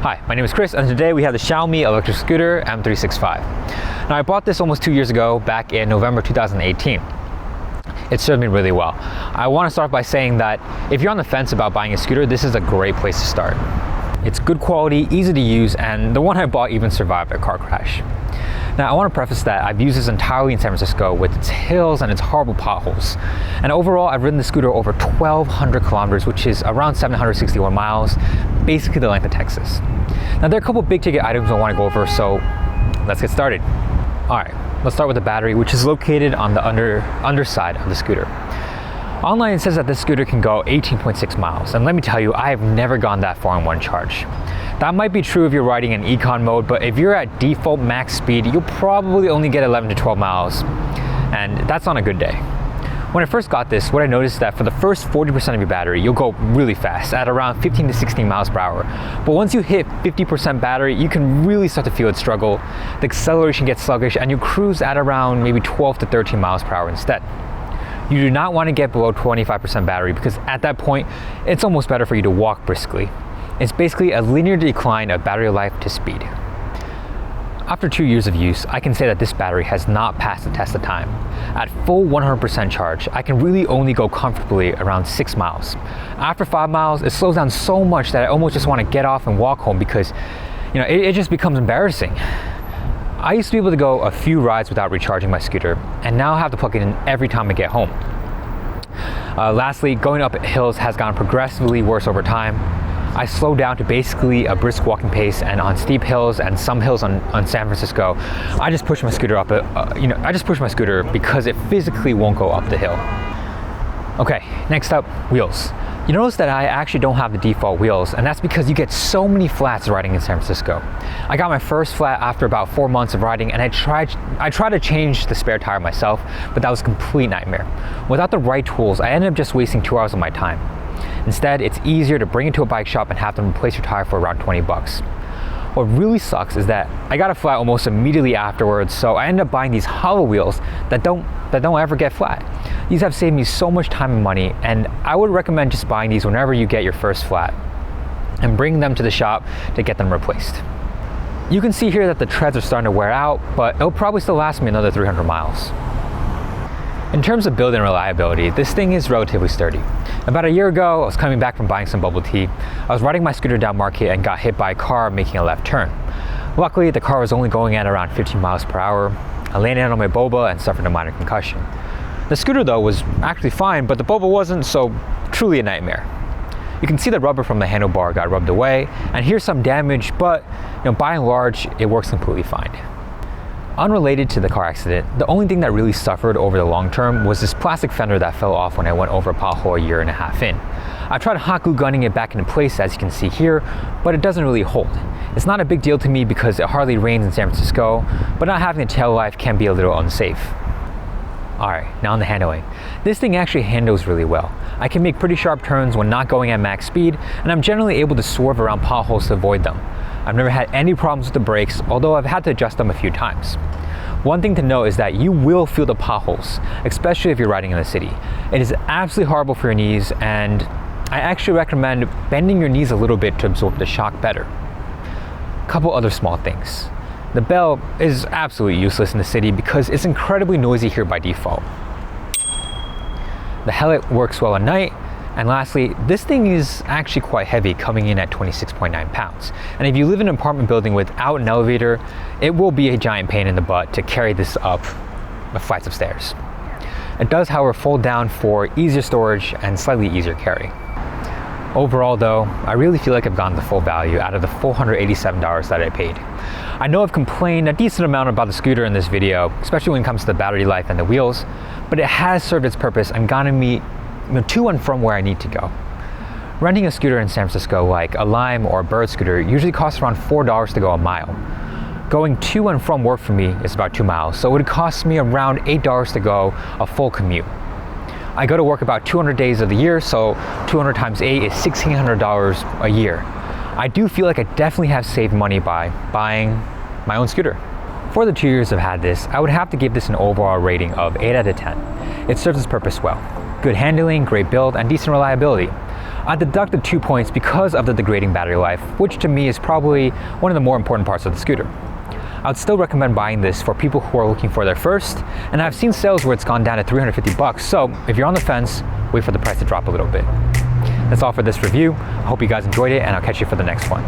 Hi, my name is Chris, and today we have the Xiaomi electric scooter M365. Now, I bought this almost 2 years ago, back in November 2018. It served me really well. I want to start by saying that if you're on the fence about buying a scooter, this is a great place to start. It's good quality, easy to use, and the one I bought even survived a car crash. Now, I want to preface that I've used this entirely in San Francisco with its hills and its horrible potholes. And overall, I've ridden the scooter over 1,200 kilometers, which is around 761 miles, basically the length of Texas. Now, there are a couple big ticket items I want to go over, so let's get started. All right, let's start with the battery, which is located on the underside of the scooter. Online, it says that this scooter can go 18.6 miles, and let me tell you, I have never gone that far in one charge. That might be true if you're riding in econ mode, but if you're at default max speed, you'll probably only get 11 to 12 miles, and that's on a good day. When I first got this, what I noticed is that for the first 40% of your battery, you'll go really fast at around 15 to 16 miles per hour. But once you hit 50% battery, you can really start to feel it struggle. The acceleration gets sluggish, and you cruise at around maybe 12 to 13 miles per hour instead. You do not want to get below 25% battery because at that point, it's almost better for you to walk briskly. It's basically a linear decline of battery life to speed. After 2 years of use, I can say that this battery has not passed the test of time. At full 100% charge, I can really only go comfortably around 6 miles. After 5 miles, it slows down so much that I almost just want to get off and walk home because, it just becomes embarrassing. I used to be able to go a few rides without recharging my scooter, and now I have to plug it in every time I get home. Lastly, going up hills has gotten progressively worse over time. I slowed down to basically a brisk walking pace, and on steep hills and some hills on San Francisco, I just push my scooter up. I just push my scooter because it physically won't go up the hill. Okay, next up, wheels. You notice that I actually don't have the default wheels, and that's because you get so many flats riding in San Francisco. I got my first flat after about 4 months of riding, and I tried to change the spare tire myself, but that was a complete nightmare. Without the right tools, I ended up just wasting 2 hours of my time. Instead, it's easier to bring it to a bike shop and have them replace your tire for around 20 bucks. What really sucks is that I got a flat almost immediately afterwards, so I ended up buying these hollow wheels that don't ever get flat. These have saved me so much time and money, and I would recommend just buying these whenever you get your first flat and bring them to the shop to get them replaced. You can see here that the treads are starting to wear out, but it'll probably still last me another 300 miles. In terms of build and reliability, this thing is relatively sturdy. About a year ago, I was coming back from buying some bubble tea. I was riding my scooter down Market and got hit by a car making a left turn. Luckily, the car was only going at around 15 miles per hour. I landed on my boba and suffered a minor concussion. The scooter though was actually fine, but the boba wasn't, so truly a nightmare. You can see the rubber from the handlebar got rubbed away, and here's some damage, but by and large, it works completely fine. Unrelated to the car accident, the only thing that really suffered over the long term was this plastic fender that fell off when I went over a pothole a year and a half in. I tried hot glue gunning it back into place, as you can see here, but it doesn't really hold. It's not a big deal to me because it hardly rains in San Francisco, but not having a tail life can be a little unsafe. Alright, now on the handling. This thing actually handles really well. I can make pretty sharp turns when not going at max speed, and I'm generally able to swerve around potholes to avoid them. I've never had any problems with the brakes, although I've had to adjust them a few times. One thing to note is that you will feel the potholes, especially if you're riding in the city. It is absolutely horrible for your knees, and I actually recommend bending your knees a little bit to absorb the shock better. Couple other small things. The bell is absolutely useless in the city because it's incredibly noisy here by default. The helmet works well at night. And lastly, this thing is actually quite heavy, coming in at 26.9 pounds. And if you live in an apartment building without an elevator, it will be a giant pain in the butt to carry this up the flights of stairs. It does, however, fold down for easier storage and slightly easier carry. Overall though, I really feel like I've gotten the full value out of the $487 that I paid. I know I've complained a decent amount about the scooter in this video, especially when it comes to the battery life and the wheels, but it has served its purpose and gotten me to and from where I need to go. Renting a scooter in San Francisco, like a Lime or a Bird scooter, usually costs around $4 to go a mile. Going to and from work for me is about 2 miles, so it would cost me around $8 to go a full commute. I go to work about 200 days of the year, so 200 times 8 is $1,600 a year. I do feel like I definitely have saved money by buying my own scooter. For the 2 years I've had this, I would have to give this an overall rating of 8 out of 10. It serves its purpose well. Good handling, great build, and decent reliability. I deducted 2 points because of the degrading battery life, which to me is probably one of the more important parts of the scooter. I would still recommend buying this for people who are looking for their first, and I've seen sales where it's gone down to 350 bucks, so if you're on the fence, wait for the price to drop a little bit. That's all for this review. I hope you guys enjoyed it, and I'll catch you for the next one.